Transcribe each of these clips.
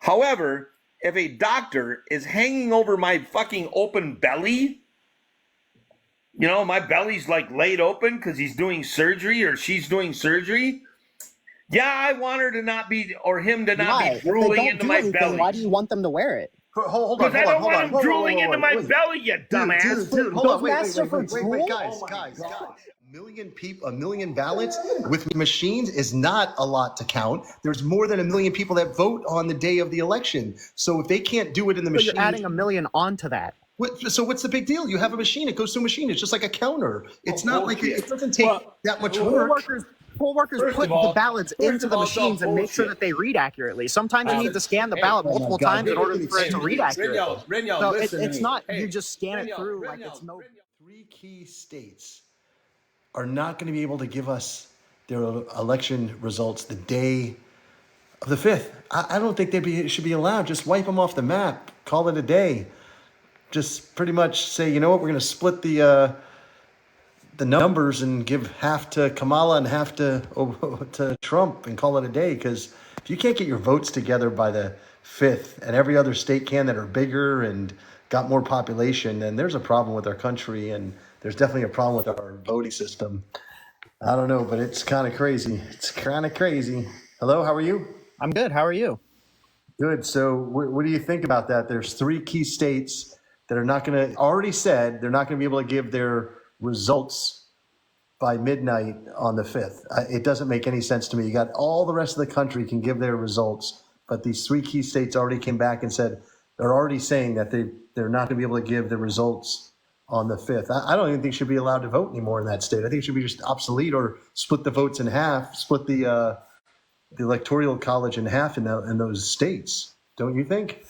However, if a doctor is hanging over my fucking open belly, my belly's like laid open because he's doing surgery or she's doing surgery. Yeah, I want her to not be, or him to not be drooling into my belly. Why do you want them to wear it? Hold on. Because I don't want him drooling into my belly, you dumbass. Dude, hold on. Wait, Guys. guys. A million ballots with machines is not a lot to count. There's more than 1 million people that vote on the day of the election. So if they can't do it in the machine, you're adding 1 million onto that. So what's the big deal? You have a machine. It goes to a machine. It's just like a counter. It's not like it doesn't take that much work. Poll workers put the ballots into the machines and make sure that they read accurately. Sometimes you need to scan the ballot multiple times in order for it to read accurately. So it's not you just scan it through like it's no. 3 key states are not going to be able to give us their election results the day of the 5th. I don't think they should be allowed. Just wipe them off the map. Call it a day. Just pretty much say, you know what, we're going to split the numbers and give half to Kamala and half to Trump and call it a day. Because if you can't get your votes together by the 5th and every other state can that are bigger and got more population, then there's a problem with our country, and there's definitely a problem with our voting system. I don't know, but it's kind of crazy. Hello, how are you? I'm good. How are you? Good. So what do you think about that? There's 3 key states that are not going to, already said they're not going to be able to give their results by midnight on the 5th. It doesn't make any sense to me. You got all the rest of the country can give their results, but these 3 key states already came back and said they're already saying that they're not going to be able to give the results on the 5th. I don't even think should be allowed to vote anymore in that state. I think it should be just obsolete or split the votes in half, split the electoral college in half in those states. Don't you think?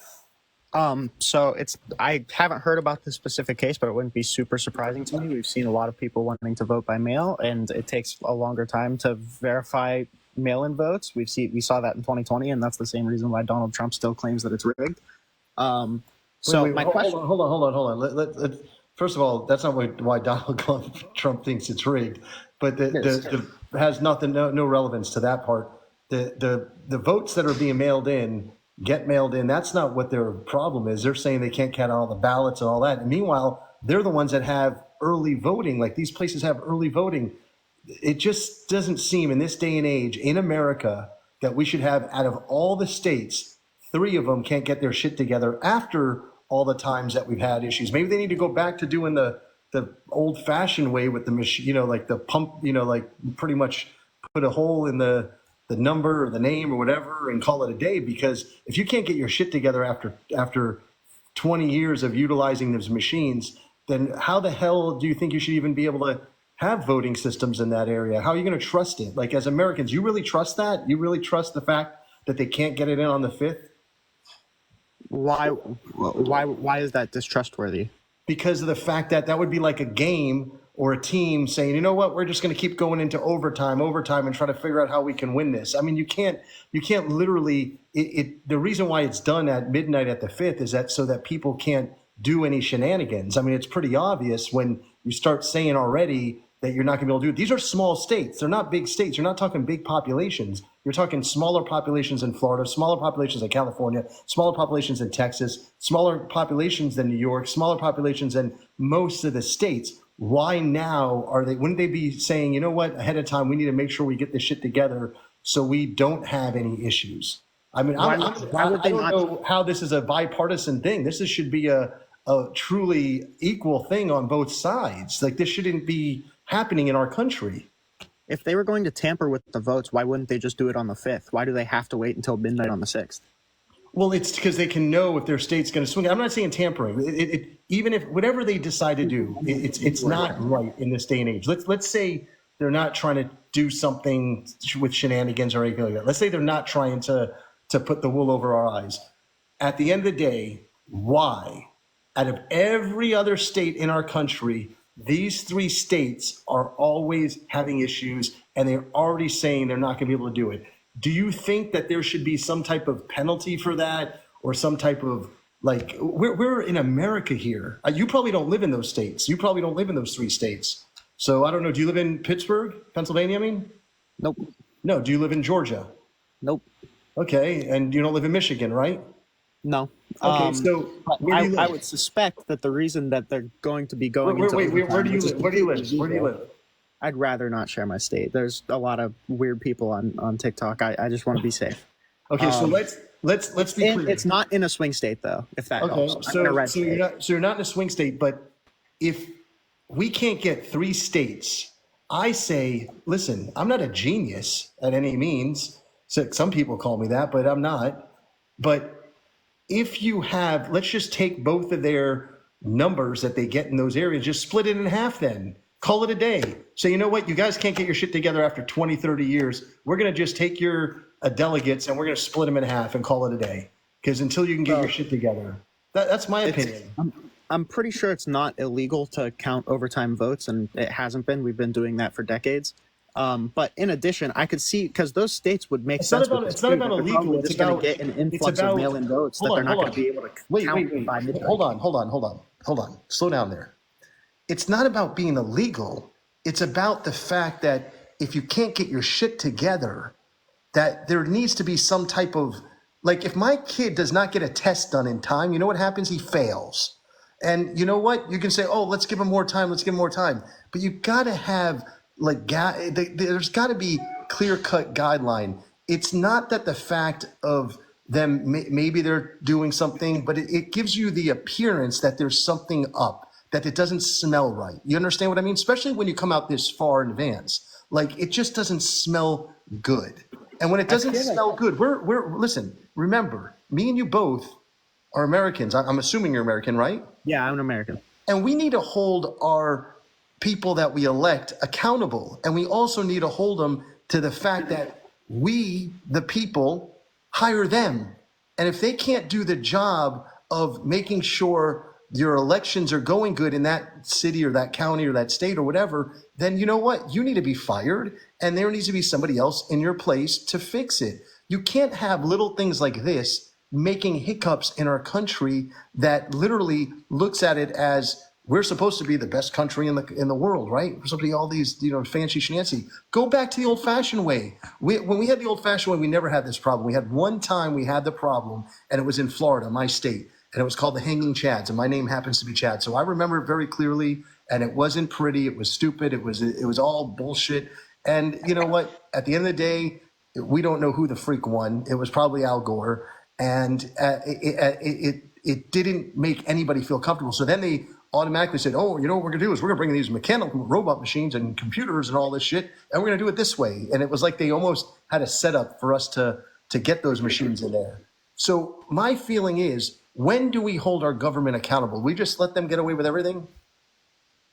So I haven't heard about this specific case, but it wouldn't be super surprising to me. We've seen a lot of people wanting to vote by mail, and it takes a longer time to verify mail-in votes. We saw that in 2020, and that's the same reason why Donald Trump still claims that it's rigged. Hold on. First of all, that's not why Donald Trump thinks it's rigged, but the has no relevance to that part. The votes that are being mailed in get mailed in. That's not what their problem is. They're saying they can't count all the ballots and all that. And meanwhile, they're the ones that have early voting. Like these places have early voting. It just doesn't seem in this day and age in America that we should have, out of all the states, 3 of them can't get their shit together after all the times that we've had issues. Maybe they need to go back to doing the old fashioned way with the machine, like the pump, like pretty much put a hole in the number or the name or whatever and call it a day. Because if you can't get your shit together after 20 years of utilizing those machines, then how the hell do you think you should even be able to have voting systems in that area? How are you going to trust it? Like, as Americans, you really trust that? You really trust the fact that they can't get it in on the 5th? Why is that distrustworthy? Because of the fact that would be like a game or a team saying, you know what, we're just going to keep going into overtime and try to figure out how we can win this. I mean, you can't literally, the reason why it's done at midnight at the 5th is that so that people can't do any shenanigans. I mean, it's pretty obvious when you start saying already that you're not going to be able to do it. These are small states. They're not big states. You're not talking big populations. You're talking smaller populations in Florida, smaller populations in California, smaller populations in Texas, smaller populations than New York, smaller populations than most of the states. Why now wouldn't they be saying, you know what, ahead of time, we need to make sure we get this shit together so we don't have any issues? I mean, I don't know how this is a bipartisan thing. This should be a truly equal thing on both sides. Like, this shouldn't be happening in our country. If they were going to tamper with the votes, why wouldn't they just do it on the 5th? Why do they have to wait until midnight on the 6th? Well, it's because they can know if their state's going to swing. I'm not saying tampering. Even if whatever they decide to do, it's not right in this day and age. Let's say they're not trying to do something with shenanigans or anything like that. Let's say they're not trying to put the wool over our eyes. At the end of the day, why, out of every other state in our country, these 3 states are always having issues, and they're already saying they're not going to be able to do it? Do you think that there should be some type of penalty for that, or some type of, like, we're in America here. You probably don't live in those states. You probably don't live in those 3 states. So I don't know. Do you live in Pittsburgh, Pennsylvania, I mean? Nope. No. Do you live in Georgia? Nope. Okay, and you don't live in Michigan, right? No. Okay, so But where do you I live? would suspect that the reason that they're going to be Wait, going wait, into wait, wait, where overtime, do you which is live? Where do you completely live? Where do you legal, live? I'd rather not share my state. There's a lot of weird people on TikTok. I just want to be safe. Okay, so let's be And clear. it's not in a swing state though, if that Okay, helps. I'm in a red so state. you're not in a swing state, but if we can't get 3 states, I say, listen, I'm not a genius at any means. So some people call me that, but I'm not. But if you have, let's just take both of their numbers that they get in those areas, just split it in half then. Call it a day. So you know what? You guys can't get your shit together after 20, 30 years. We're going to just take your delegates and we're going to split them in half and call it a day. Because until you can get your shit together, that's my opinion. I'm pretty sure it's not illegal to count overtime votes, and it hasn't been. We've been doing that for decades. But in addition, I could see, because those states would make sense. It's not about They're illegal. probably It's just going about to get an it's influx about of mail-in votes that they're not going to be able to count by midnight. Hold on. Slow down there. It's not about being illegal. It's about the fact that if you can't get your shit together, that there needs to be some type of, like, if my kid does not get a test done in time, you know what happens? He fails. And you know what? You can say, oh, let's give him more time. Let's give him more time. But you got to have, like, there's got to be clear-cut guideline. It's not that the fact of them, maybe they're doing something, but it gives you the appearance that there's something up, that it doesn't smell right. You understand what I mean? Especially when you come out this far in advance. Like, it just doesn't smell good. And when it doesn't smell good, listen, remember, me and you both are Americans. I'm assuming you're American, right? Yeah, I'm an American. And we need to hold our people that we elect accountable. And we also need to hold them to the fact that we, the people, hire them. And if they can't do the job of making sure your elections are going good in that city or that county or that state or whatever, then you know what? You need to be fired, and there needs to be somebody else in your place to fix it. You can't have little things like this making hiccups in our country that literally looks at it as we're supposed to be the best country in the world, right? We're supposed to be all these, fancy schmancy. Go back to the old-fashioned way. When we had the old-fashioned way, we never had this problem. We had one time we had the problem, and it was in Florida, my state, and it was called the Hanging Chads, and my name happens to be Chad, so I remember it very clearly. And it wasn't pretty. It was stupid. It was all bullshit. And you know what? At the end of the day, we don't know who the freak won. It was probably Al Gore, and it didn't make anybody feel comfortable. So then they automatically said, "Oh, you know what we're gonna do is we're gonna bring these mechanical robot machines and computers and all this shit, and we're gonna do it this way." And it was like they almost had a setup for us to get those machines in there. So my feeling is, when do we hold our government accountable? We just let them get away with everything?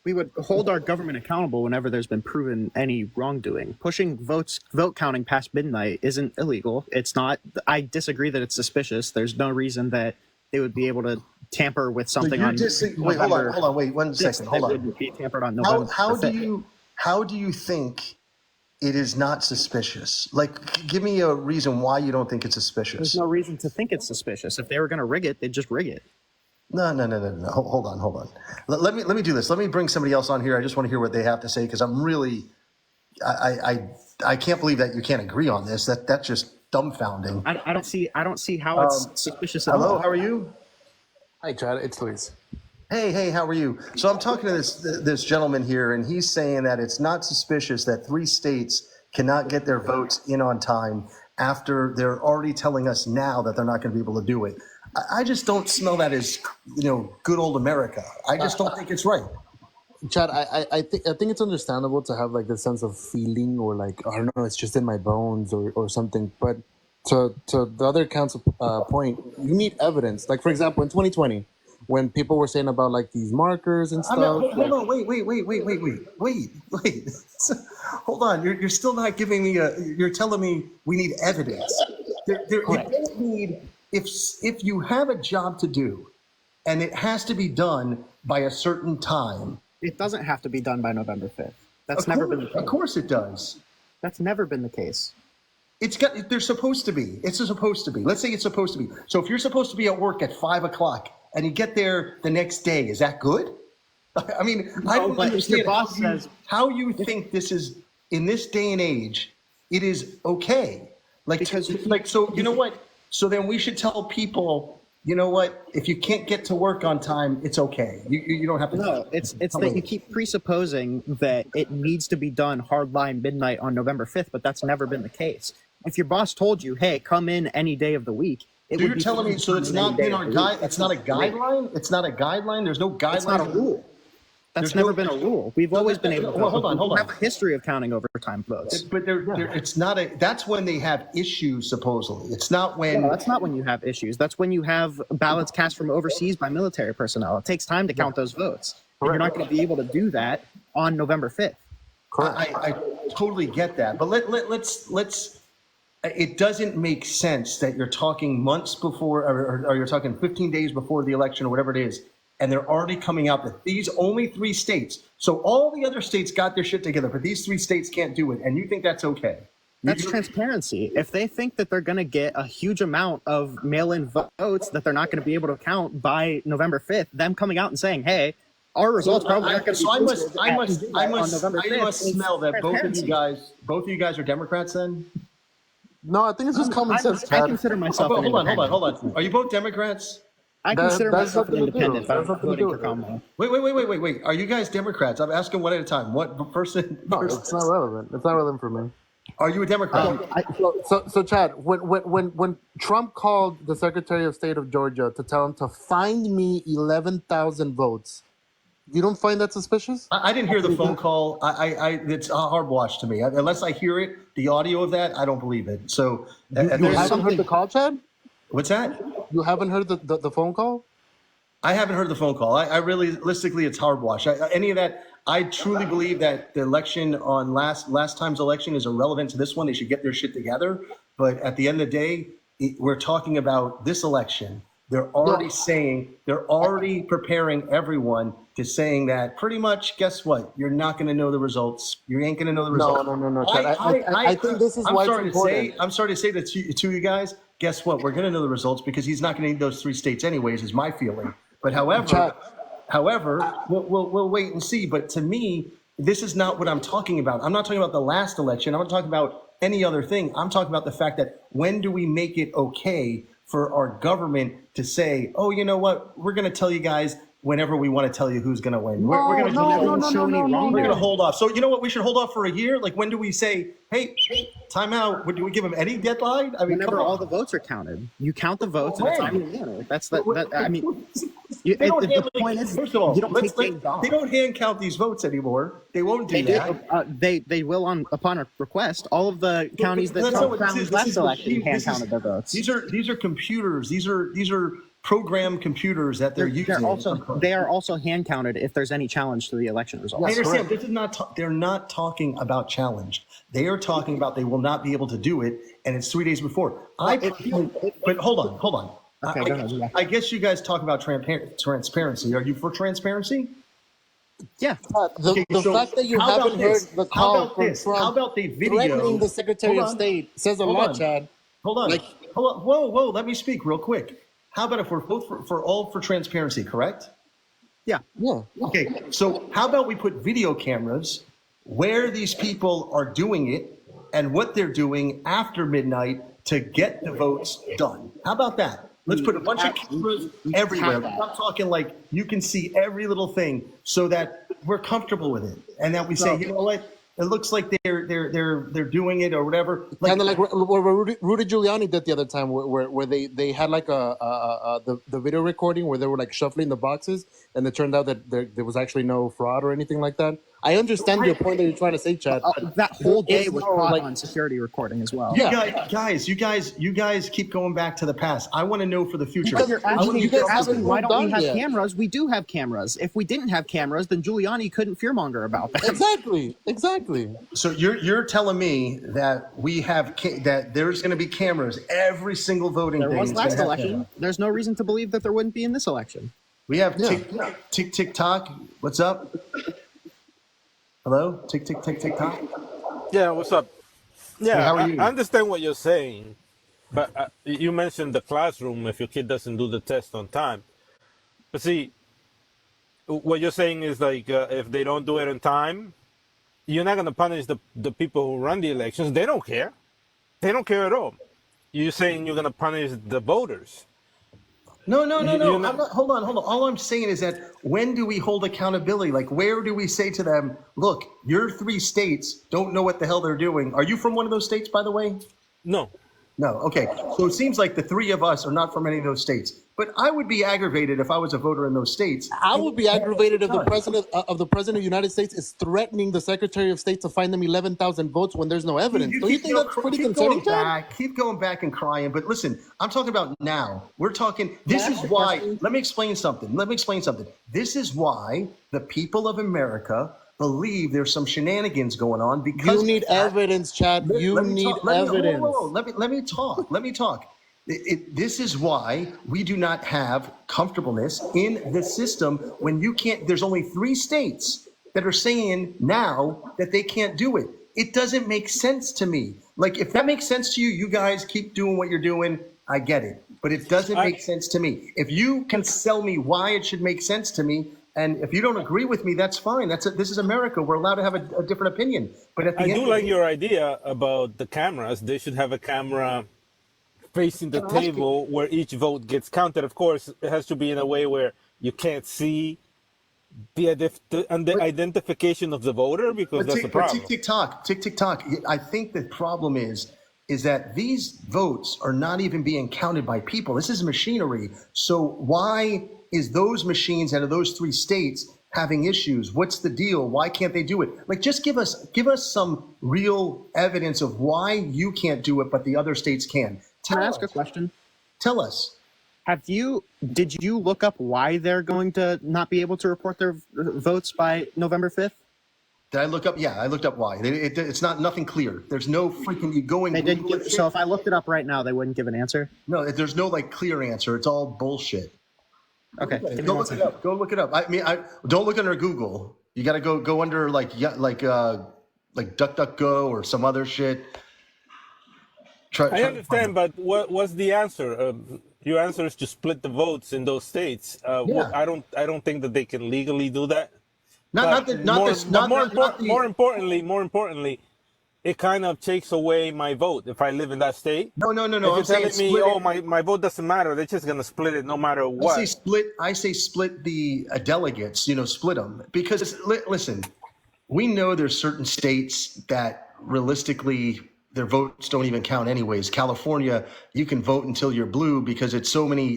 We would hold our government accountable whenever there's been proven any wrongdoing. Pushing vote counting past midnight isn't illegal. It's not. I disagree that it's suspicious. There's no reason that they would be able to tamper with something on. Wait, hold on. Wait, 1 second. Hold on. Would be tampered on November. How do you think it is not suspicious? Like, give me a reason why you don't think it's suspicious. There's no reason to think it's suspicious. If they were going to rig it, they'd just rig it. No. Hold on. Let me do this. Let me bring somebody else on here. I just want to hear what they have to say, because I'm really, I can't believe that you can't agree on this. That's just dumbfounding. I don't see how it's suspicious at all. Hello, how are you? Hi, Chad. It's Luis. Hey, how are you? So I'm talking to this gentleman here, and he's saying that it's not suspicious that 3 states cannot get their votes in on time after they're already telling us now that they're not going to be able to do it. I just don't smell that as, good old America. I just don't think it's right. Chad, I think it's understandable to have like this sense of feeling, or like, I don't know, it's just in my bones or something. But to the other council point, you need evidence. Like, for example, in 2020, when people were saying about like these markers and stuff. Hold on, wait. Hold on, you're still not giving me you're telling me we need evidence. You don't need, if you have a job to do and it has to be done by a certain time. It doesn't have to be done by November 5th. That's never been the case. Of course it does. That's never been the case. They're supposed to be. It's supposed to be. Let's say it's supposed to be. So if you're supposed to be at work at 5 o'clock and you get there the next day, is that good? I mean, I don't understand how you think this is, in this day and age, it is okay. Like, Because so you know what? So then we should tell people, you know what? If you can't get to work on time, it's okay. You don't have to. no, it's that you keep presupposing that it needs to be done hardline midnight on November 5th, but that's never been the case. If your boss told you, "Hey, come in any day of the week," it So would you're be telling me, so it's not in our guide. It's not a guideline. It's not a guideline. There's no guideline. It's not a rule. That's There's never no- been a rule. We've always been able to. Well, hold on. We have a history of counting overtime votes. But it's not a. That's when they have issues. Supposedly, it's not when. No, that's not when you have issues. That's when you have ballots cast from overseas by military personnel. It takes time to count those votes. And you're not going to be able to do that on November 5th. I totally get that, but let's. It doesn't make sense that you're talking months before, or you're talking 15 days before the election, or whatever it is, and they're already coming out that these only 3 states. So all the other states got their shit together, but these 3 states can't do it, and you think that's okay? That's transparency. If they think that they're going to get a huge amount of mail-in votes that they're not going to be able to count by November 5th, them coming out and saying, "Hey, our results probably aren't going to be." So I on November 5th, must smell that both of you guys are Democrats then. No, I think it's just common sense, I Chad. consider myself. Hold on. Are you both Democrats? I consider That's myself an something to do. independent, but I'm That's not something to voting for do. Kamala. Wait. Are you guys Democrats? I'm asking one at a time. What person? No, it's not relevant. It's not relevant for me. Are you a Democrat? So Chad, when Trump called the Secretary of State of Georgia to tell him to find me 11,000 votes, you don't find that suspicious? I didn't hear the phone call. It's a hard watch to me. Unless I hear it, the audio of that, I don't believe it. So, You haven't heard the call, Chad? what's that? You haven't heard the phone call? I haven't heard the phone call. I really, realistically, it's hard watch. Any of that, I truly believe that the election on last time's election is irrelevant to this one. They should get their shit together. But at the end of the day, we're talking about this election. They're already preparing everyone to saying that pretty much, guess what? You're not going to know the results. You ain't going to know the results. No, Chad. I think this is why it's important. I'm sorry to say that to you guys, guess what? We're going to know the results because he's not going to need those 3 states anyways, is my feeling. But however, we'll wait and see. But to me, this is not what I'm talking about. I'm not talking about the last election. I'm not talking about any other thing. I'm talking about the fact that when do we make it okay for our government to say, oh, you know what? We're going to tell you guys whenever we want to tell you who's going to win. We're going to hold off. So you know what? We should hold off for a year. Like, when do we say, hey, time out? Do we give them any deadline? I mean, Whenever all the votes are counted, you count the votes in a timely manner. That's that. I mean, the point is, first of all, you don't take things off. they don't hand count these votes anymore. They won't do They that. do. They will upon a request. All of the counties that That's not what Trump this is. found This is last election machine- hand this is- counted their votes. These are computers. These are programmed computers that they're using. They are also hand counted if there's any challenge to the election I results. understand. This is not. They're not talking about challenge. They are talking about they will not be able to do it, and it's 3 days before. But hold on. Okay, go ahead, yeah. I guess you guys talk about transparency. Are you for transparency? Yeah. The So fact that you how about haven't heard this? the How call about from this? How Trump about the video? threatening the Secretary Hold of on. State says a Hold lot, on. Chad. Hold on. Like- Hold on. Whoa. Let me speak real quick. How about if we're both for transparency, correct? Yeah. Yeah. Okay, so how about we put video cameras where these people are doing it and what they're doing after midnight to get the votes done? How about that? Let's put a bunch of cameras everywhere. I'm talking like you can see every little thing so that we're comfortable with it. And that we say, you know what? It looks like they're doing it or whatever. Kind of like what Rudy Giuliani did the other time, where they had like the video recording where they were like shuffling the boxes, and it turned out that there was actually no fraud or anything like that. I understand your point that you're trying to say, Chad. That whole day It's was no, caught like- on security recording as well. You guys keep going back to the past. I want to know for the future. Because You're I asking, want you you're guys asking haven't why don't we moved have on yet. cameras? We do have cameras. If we didn't have cameras, then Giuliani couldn't fearmonger about that. Exactly. So you're telling me that we have that there's going to be cameras every single voting There day. was is gonna last have election. cameras. There's no reason to believe that there wouldn't be in this election. We have Yeah. tick tock. What's up? Hello, tick tock. Yeah, what's up? Yeah, how are you? I understand what you're saying, but you mentioned the classroom if your kid doesn't do the test on time. But see, what you're saying is like if they don't do it on time, you're not going to punish the people who run the elections. They don't care. They don't care at all. You're saying you're gonna punish the voters. No. You're I'm not, not, hold on. All I'm saying is that when do we hold accountability? Like, where do we say to them, look, your 3 states don't know what the hell they're doing. Are you from one of those states, by the way? no. No. Okay. So it seems like the 3 of us are not from any of those states. But I would be aggravated if I was a voter in those states. I would be aggravated if the president of the United States is threatening the Secretary of State to find them 11,000 votes when there's no evidence. Don't you think that's pretty concerning, Chad? Keep going back and crying. But listen, I'm talking about now. We're talking. This is why. Let me explain something. This is why the people of America believe there's some shenanigans going on because You need evidence, Chad. You need evidence. Let me talk. This is why we do not have comfortableness in the system when you can't. There's only 3 states that are saying now that they can't do it. It doesn't make sense to me. Like, if that makes sense to you, you guys keep doing what you're doing. I get it, but it doesn't make sense to me. If you can sell me why it should make sense to me, and if you don't agree with me, that's fine. This is America. We're allowed to have a different opinion. But at the I end do of like the your idea about the cameras. They should have a camera facing the table where each vote gets counted. Of course, it has to be in a way where you can't see the identification of the voter, because that's the problem. Tick tick tock. I think the problem is that these votes are not even being counted by people. This is machinery. So why is those machines out of those 3 states having issues? What's the deal? Why can't they do it? Like, just give us some real evidence of why you can't do it, but the other states can. Can I ask a question? Tell us. Did you look up why they're going to not be able to report their votes by November 5th? Did I look up? Yeah, I looked up why. It's nothing clear. There's no freaking, you go and They didn't Google give, it. so if I looked it up right now, they wouldn't give an answer? No, there's no like clear answer. It's all bullshit. Okay. Give me Go one look it second. up. Go look it up. I mean, don't look under Google. You got to go under like DuckDuckGo or some other shit. I understand, but what's the answer? Your answer is to split the votes in those states. Yeah. I don't think that they can legally do that. More importantly, it kind of takes away my vote if I live in that state. No. If you're telling me, oh, my vote doesn't matter, they're just gonna split it no matter what. I say split the delegates. Split them because listen, we know there's certain states that realistically their votes don't even count anyways. California, you can vote until you're blue because there's so many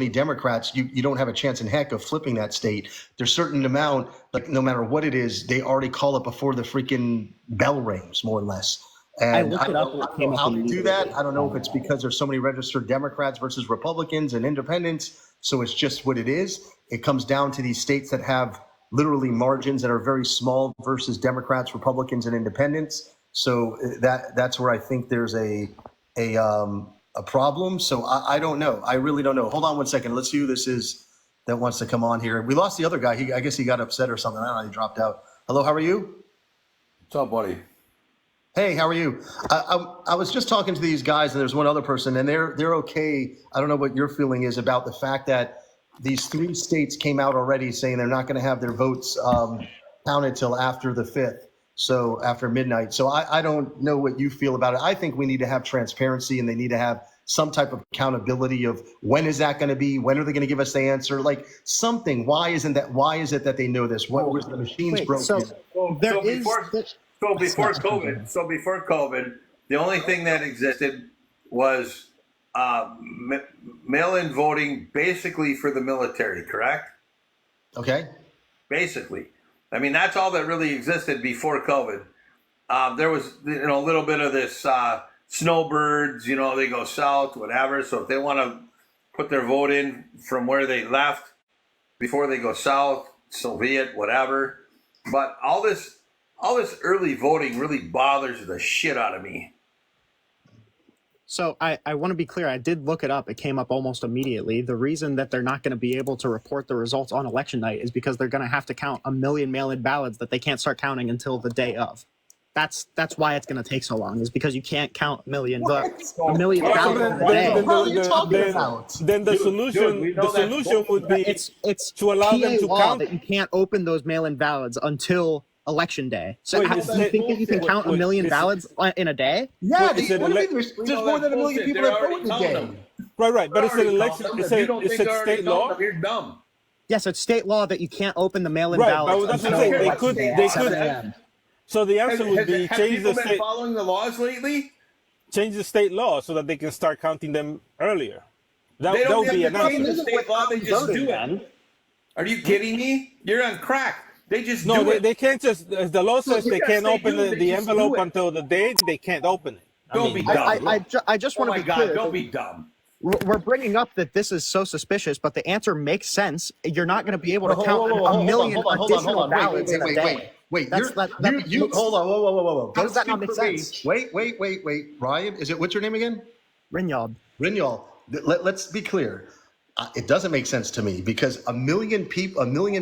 Democrats, you don't have a chance in heck of flipping that state. There's certain amount, like no matter what it is, they already call it before the freaking bell rings, more or less. And I don't know how they do that. I don't know if it's because there's so many registered Democrats versus Republicans and independents. So it's just what it is. It comes down to these states that have literally margins that are very small versus Democrats, Republicans, and independents. So that's where I think there's a problem. So I don't know. I really don't know. Hold on one second. Let's see who this is that wants to come on here. We lost the other guy. I guess he got upset or something. I don't know. He dropped out. Hello, how are you? What's up, buddy? Hey, how are you? I was just talking to these guys, and there's one other person, and they're okay. I don't know what your feeling is about the fact that these 3 states came out already saying they're not going to have their votes counted till after the 5th. So after midnight. So I don't know what you feel about it. I think we need to have transparency and they need to have some type of accountability of when is that going to be? When are they going to give us the answer? Like something. Why is it that they know this? What was the machines broken? So before COVID, the only thing that existed was mail-in voting basically for the military, correct? Okay. Basically. I mean, that's all that really existed before COVID. There was, a little bit of this snowbirds, they go south, whatever. So if they want to put their vote in from where they left before they go south, so be it, whatever. But all this early voting really bothers the shit out of me. So I want to be clear. I did look it up. It came up almost immediately. The reason that they're not going to be able to report the results on election night is because they're going to have to count 1 million mail-in ballots that they can't start counting until the day of. That's why it's going to take so long, is because you can't count a million ballots in the day. What are you talking about? Then the solution would be It's to allow them to law count. that you can't open those mail-in ballots until election day. So Wait, how, is do you it- think that you can wait, count a wait, million is it- ballots in a day? Yeah, Wait, is it what do you ele- mean? There's No, more than a that's million bullshit. people They're that vote already in a counting day. them. Right. But it's an Already election. counting them. It's If you a don't it's think a they're already state counting law. them, you're dumb. Yes, it's state law that you can't open the mail-in Right, ballots but that's what I'm until saying. They election could. day at They 7 could. a.m. So the answer would be Have change people the been state following the laws lately? change the state law so that they can start counting them earlier. That They that don't would be have an to change answer. the state law. They just Voting, do it. then. Are you kidding me? You're on crack. They just No, do it. they can't just. As the law says, they yes, can't they open do. They the just envelope do it. until the date. They can't open it. Don't be I, dumb. I just Oh want my to be God! clear. Don't be dumb. We're bringing up that this is so suspicious, but the answer makes sense. You're not going to be able to Whoa, count whoa, whoa, whoa, a million hold on, additional Wait, ballots in a day. Wait. That's- You hold on. Whoa. How does that not Don't make speak for me. sense? Wait. Ryan, what's your name again? Rinyald. Rinyal. Let's be clear. It doesn't make sense to me because a million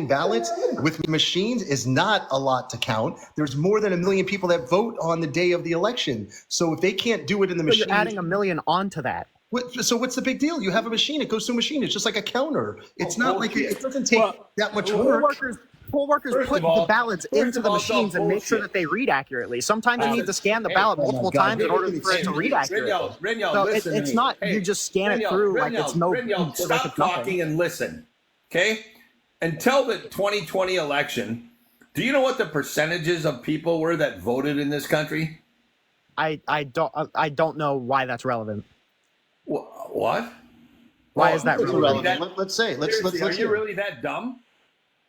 ballots with machines is not a lot to count. There's more than a million people that vote on the day of the election. So if they can't do it in the So machine, you're adding a million onto that. so what's the big deal? You have a machine; it goes through a machine. It's just like a counter. It's not like it doesn't take that much work. Poll workers First put of all- the ballots first into of the all, it's all machines and make sure bullshit. that they read accurately. Sometimes you need to scan the ballot multiple God. times in order for it to read accurately. Rinyal, So listen to it's me. not Hey, you just scan it Rinyal, through like it's no Rinyal, like stop it's nothing. talking and listen. Okay? Until the 2020 election, do you know what the percentages of people were that voted in this country? I don't know why that's relevant. What? Why is that It's relevant? irrelevant. Let's say. Let's Seriously, are you hear it. really that dumb?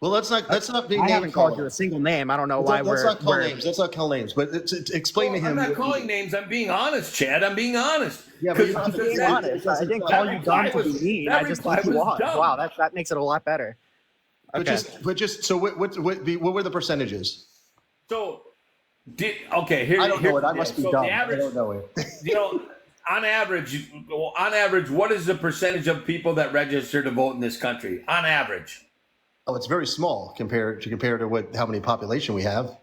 Well, let's not be I name haven't called you calling. a single name. I don't know why Let's we're. not call we're- names. Let's not call names. But explain to I'm him. not calling names. I'm being honest, Chad. I'm being honest. Yeah, but you're I'm not being honest. I didn't call you dumb to be mean. I just think you are. Wow, that makes it a lot better. Okay. But just so what were the percentages? So, here. I don't know it. I must be so dumb. The average, I don't know it. on average, what is the percentage of people that register to vote in this country? On average. Oh, it's very small compared to how many population we have.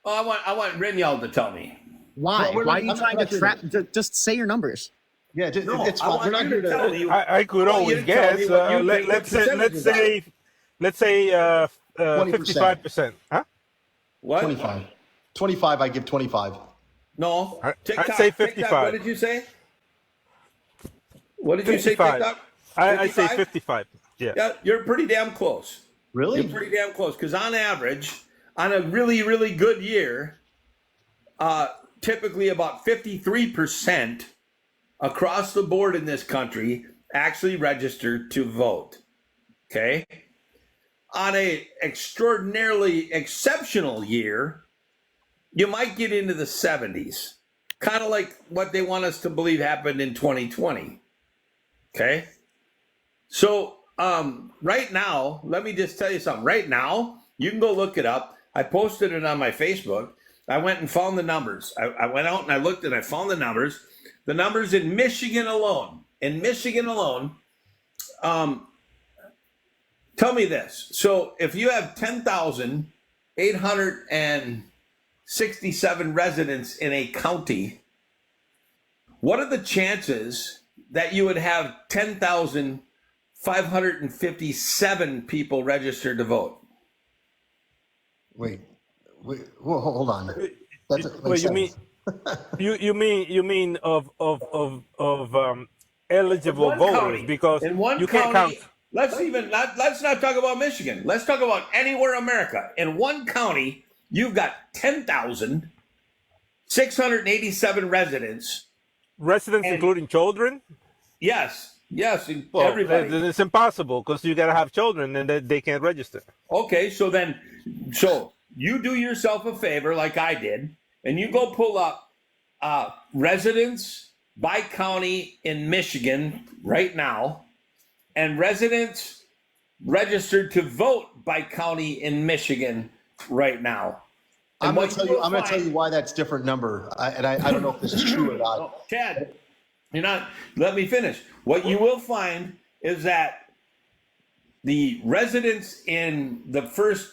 Oh, I want Rinyal to tell me. Why? Well, Why are you I'm trying not to trap? Just say your numbers. Yeah, it's I fine. want We're not you here to tell to. me. I could I want always you to tell guess. me what you think Let's the say percentages let's say 20%. 55%. Huh? What? 25. 25. I give 25. No. I'd TikTok, say TikTok, 55. what did you say? What did you say, 55. TikTok? I say 55? 55. Yeah. Yeah, you're pretty damn close. Really? You're pretty damn close because on average, on a really, really good year, typically about 53% across the board in this country actually registered to vote. Okay? On a extraordinarily exceptional year, you might get into the 70s. Kind of like what they want us to believe happened in 2020. Okay? So right now, let me just tell you something. Right now, you can go look it up. I posted it on my Facebook. I went and found the numbers. I went out and I looked and I found the numbers. The numbers in Michigan alone. Tell me this. So if you have 10,867 residents in a county, what are the chances that you would have 10,557 people registered to vote? Wait. Well, hold on. Well, you mean you mean of eligible One voters county. because In one you can't county, count. let's not talk about Michigan. Let's talk about anywhere in America. In one county, you've got 10,687 residents. Residents, And- including children. Yes, Well, everybody. then it's impossible because you got to have children and they can't register. Okay, so you do yourself a favor, like I did, and you go pull up residents by county in Michigan right now, and residents registered to vote by county in Michigan right now. And I'm going what to you will tell you why that's different number. I don't know if this is true or not. Chad, you're not. Let me finish. What you will find is that the residents in the first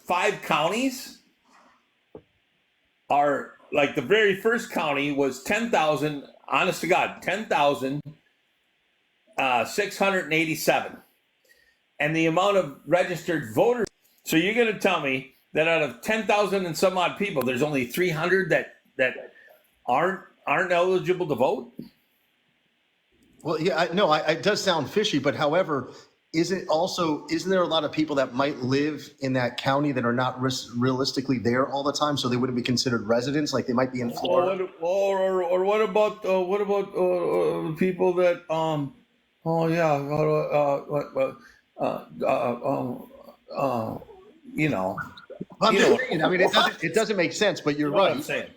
5 counties are like the very first county was 10,000. Honest to God, 10,687. and the amount of registered voters. So you're going to tell me that out of 10,000 and some odd people, there's only 300 that aren't eligible to vote? Well, yeah, it does sound fishy, but however, isn't there a lot of people that might live in that county that are not realistically there all the time, so they wouldn't be considered residents, like they might be in Florida? Or what about people that you know? I'm just saying, I mean, it doesn't make sense, but you're You know what right. I'm saying?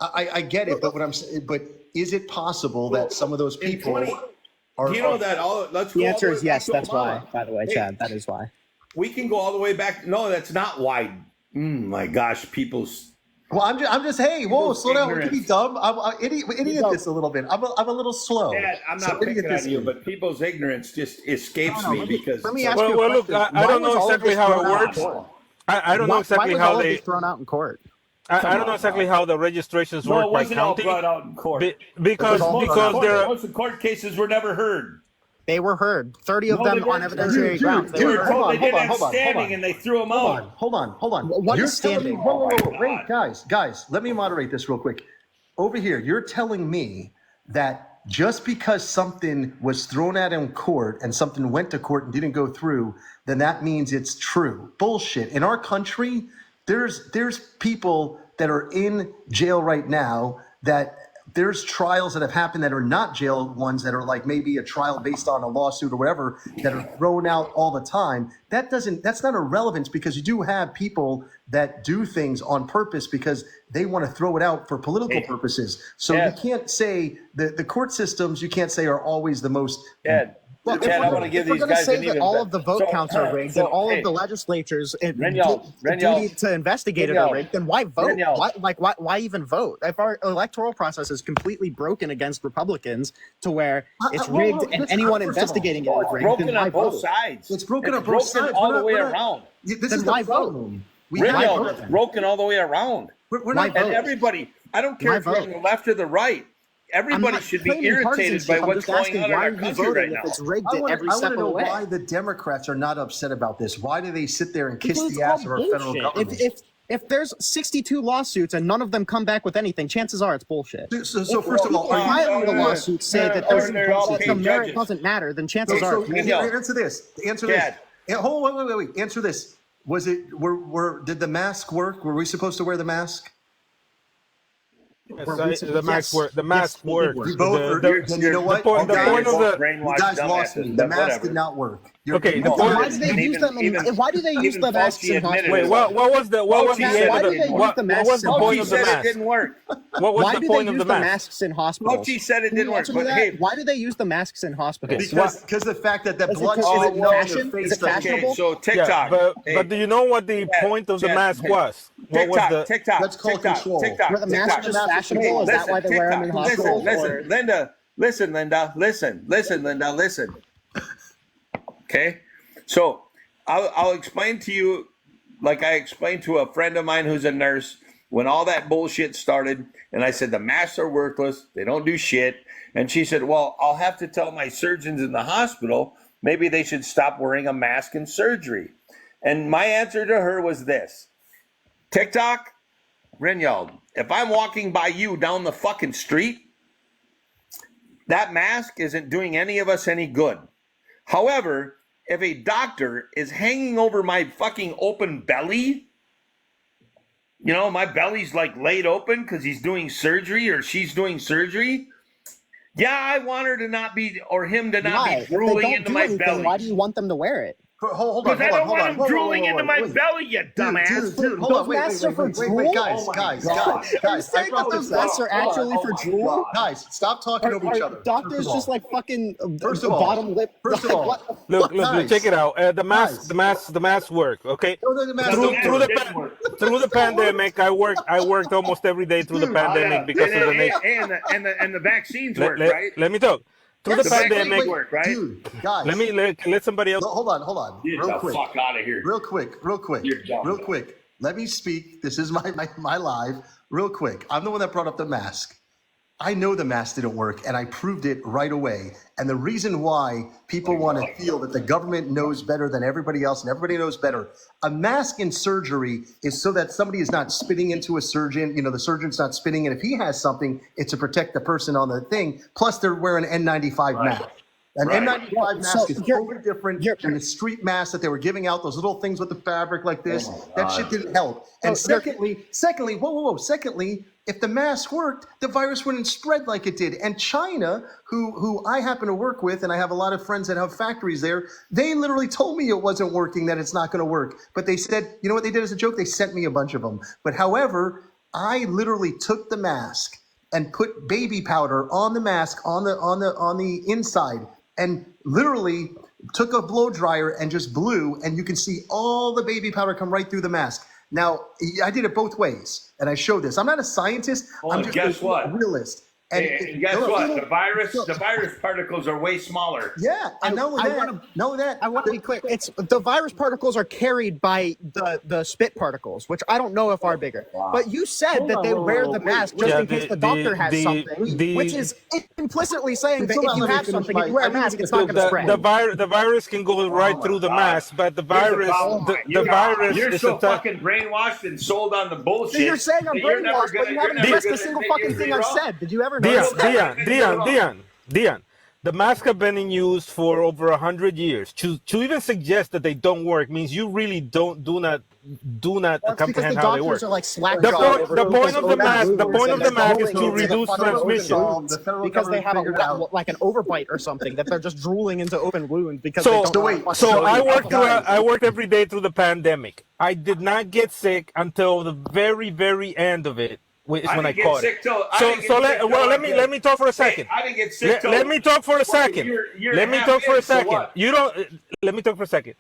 I get it, but what I'm saying, but is it possible that some of those people are? Do you know that all? Let's go The all answer way is back yes. to That's why, Obama. by the way, Hey, Chad. That is why. we can go all the way back. No, that's not why. My gosh, people's. Well, I'm just. Hey, whoa, People's slow down. We can be ignorance. dumb. I'm idiot this a little bit. I'm a little slow. Dad, I'm So not picking idiot on this you, is. but people's ignorance just escapes me because. let me it's ask like- you a Well, look, question. I Why don't was know all of exactly this how thrown it out in works. court? I don't know Why exactly was how all of they. this thrown out in court? I don't know exactly how the registrations No, work it by wasn't all county. brought out in court. Because there are. Most of the court cases were never heard. They were heard. 30 of No, them they on weren't. evidentiary Dude, grounds. They dude, We were were heard. told they hold didn't on, have hold on, standing hold on. and they threw them Hold out. hold on. What You're is telling standing? me, whoa, Oh my wait, God. guys, let me moderate this real quick. Over here, you're telling me that just because something was thrown out in court and something went to court and didn't go through, then that means it's true. Bullshit. In our country, there's people that are in jail right now that there's trials that have happened that are not jail ones that are like maybe a trial based on a lawsuit or whatever that are thrown out all the time. That's not irrelevant because you do have people that do things on purpose because they want to throw it out for political purposes. So Ed. you can't say the court systems you can't say are always the most. Ted, Look, Ted, if I we're, want to give if we're these going to guys say an that even all better- of the vote So, counts are rigged so, and all hey, of the legislatures Renyal, duty to investigate it are rigged, then why vote? Renyal. Why even vote? If our electoral process is completely broken against Republicans to where it's well, rigged well, and listen, anyone first of all, investigating it Oh, is it's rigged, broken then why on both vote? sides. It's broken It's on both sides. all We're the way not- around. This Then is why the vote? problem. Why Renyal, vote it's then? broken all the way around. We're Why not. vote? And everybody, I don't care Why if you're on vote? the left or the right. I'm Everybody not should be claiming irritated by partisanship. I'm what's just going asking on in why our are you country voting right if now. it's rigged I at every want step to of know the way? why the Democrats are not upset about this. Why do they sit there and kiss Because it's the ass of all our federal bullshit. government? If there's 62 lawsuits and none of them come back with anything, chances are it's bullshit. So first of all, If filing the lawsuits say that there's they're all that paid the merit judges. doesn't matter, then chances are it's bullshit. Renyal. answer this. Answer Chad. this. Hold on, wait. Answer this. Was it? Did the mask work? Were we supposed to wear the mask? Yes, the mask work. The mask it did work. work. You both. Then you know what? point- the you point guys, of the- brainwashed you guys lost dumbasses, me. The but mask whatever. did not work. Okay, the you're point- Why do they use them? Why do they use the masks in Fauci admitted hospitals? it. Wait, what was the Fauci aim said of it the didn't what, work. what was the Fauci point Fauci of the said it mask? didn't work. What was Why the do point they of use the the mask? masks in hospitals? Fauci said it Can you didn't work, answer me but that? hey- Why do they use the masks in hospitals? because the fact that Is it blood just- is it shouldn't know in fashion? the Is face it of fashionable? Okay, so Yeah, TikTok. but do you know what the point of the Chad, mask hey. was? What was the TikTok. That's called TikTok, control. TikTok. Were the masks TikTok. just fashionable? Is that why they wear them in TikTok. hospitals? Listen, Linda. Listen. Okay, so I'll explain to you, like I explained to a friend of mine who's a nurse when all that bullshit started, and I said the masks are worthless, they don't do shit, and she said, well, I'll have to tell my surgeons in the hospital maybe they should stop wearing a mask in surgery. And my answer to her was this: TikTok, Renyal, if I'm walking by you down the fucking street, that mask isn't doing any of us any good. However, if a doctor is hanging over my fucking open belly, my belly's like laid open because he's doing surgery or she's doing surgery. Yeah, I want her to not be, or him to not Why? be If they drooling don't into do my anything, belly. why do you want them to wear it? Hold on, Because I don't want him Whoa, drooling into my wait. belly, you dumbass. Dude, hold Those on, wait, masks are for wait, drool? guys, Are you saying that those masks are actually for drool? guys, stop talking over each Are other. doctors just like fucking First of all- bottom lip? first of all- what the Look, Guys. check it out. The Guys. mask work. Okay. No, the mask Through, don't through work. through the pandemic, I worked almost every day through the pandemic because of the nation. And the vaccines work, right? Let me talk. Through Yes, the vaccine pandemic, work, right? Dude, guys. let somebody else. No, hold on. Get Real the quick. fuck out of here. Real quick. You're dumb. Real quick. Let me speak. This is my live. Real quick. I'm the one that brought up the mask. I know the mask didn't work, and I proved it right away. And the reason why people want to feel that the government knows better than everybody else and everybody knows better, a mask in surgery is so that somebody is not spitting into a surgeon. The surgeon's not spitting, and if he has something, it's to protect the person on the thing. Plus, they're wearing an N95 mask. An N95 mask is totally different than the street mask that they were giving out, those little things with the fabric like this. That shit didn't help. And secondly, secondly, if the mask worked, the virus wouldn't spread like it did. And China, who I happen to work with, and I have a lot of friends that have factories there, they literally told me it wasn't working, that it's not going to work. But they said, you know what they did as a joke? They sent me a bunch of them. But however, I literally took the mask and put baby powder on the mask on the inside, and literally took a blow dryer and just blew, and you can see all the baby powder come right through the mask. Now, I did it both ways, and I showed this. I'm not a scientist. I'm just a realist. And guess what? The virus particles are way smaller. Yeah, and I want to be clear. It's the virus particles are carried by the spit particles, which I don't know if are bigger. But you said that they wear the mask just in case the doctor has something, which is implicitly saying that if you have something, if you wear a mask, it's not going to spread. The virus can go right through the mask, but the virus, the virus you're is so fucking brainwashed and sold on the bullshit. So you're saying I'm brainwashed, but you haven't addressed a single fucking thing I've said. Did you ever? Dion, the masks have been in use for over 100 years. To even suggest that they don't work means you really do not comprehend how they work. Are like the point of the mask is to reduce transmission. Because they have like an overbite or something that they're just drooling into open wounds because I worked every day through the pandemic. I did not get sick until the very, very end of it. When I caught it. Let me talk for a second. I didn't get sick. Let me talk for a second. Let me talk for a second. Let me talk for a second.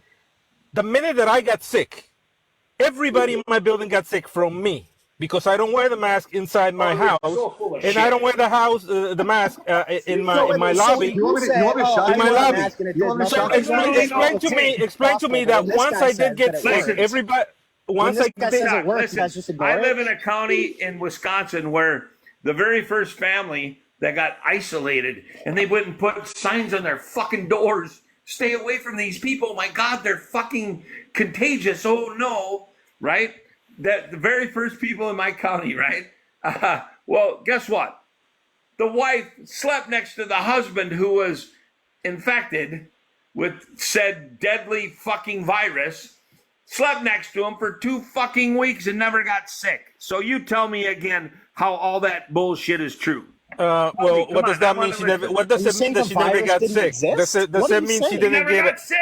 The minute that I got sick, everybody in my building got sick from me because I don't wear the mask inside my house, and I don't wear the mask in my lobby. In my lobby. Explain to me that once I did get sick, everybody. I live in a county in Wisconsin where the very first family that got isolated, and they wouldn't put signs on their fucking doors, stay away from these people. My God, they're fucking contagious. Oh no, right? That the very first people in my county, right? Well, guess what? The wife slept next to the husband who was infected with said deadly fucking virus. Slept next to him for 2 fucking weeks and never got sick. So you tell me again how all that bullshit is true. What does that mean? What does it mean that she never got sick? Does that mean she didn't get it? Sick.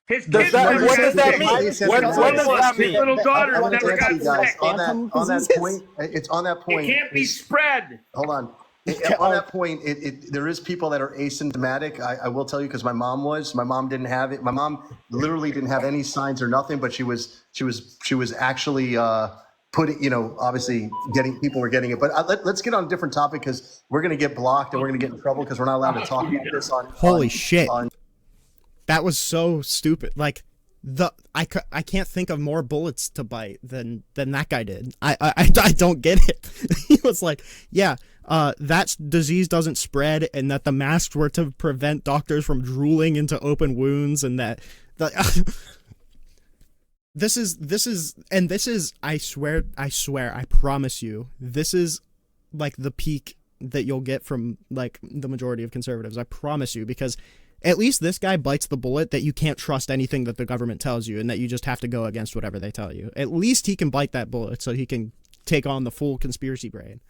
His what does that mean? What does that mean? His little daughter never got sick. On that point, it's on that point. It can't be spread. Hold on. On that point, there is people that are asymptomatic. I will tell you because my mom was. My mom didn't have it. My mom literally didn't have any signs or nothing, but she was actually obviously people were getting it. But let's get on a different topic because we're going to get blocked and we're going to get in trouble because we're not allowed to talk about this on. Holy shit! That was so stupid. Like I can't think of more bullets to bite than that guy did. I don't get it. He was like, yeah. That disease doesn't spread, and that the masks were to prevent doctors from drooling into open wounds, and that this is I swear I promise you this is like the peak that you'll get from like the majority of conservatives. I promise you, because at least this guy bites the bullet that you can't trust anything that the government tells you and that you just have to go against whatever they tell you. At least he can bite that bullet so he can take on the full conspiracy brain.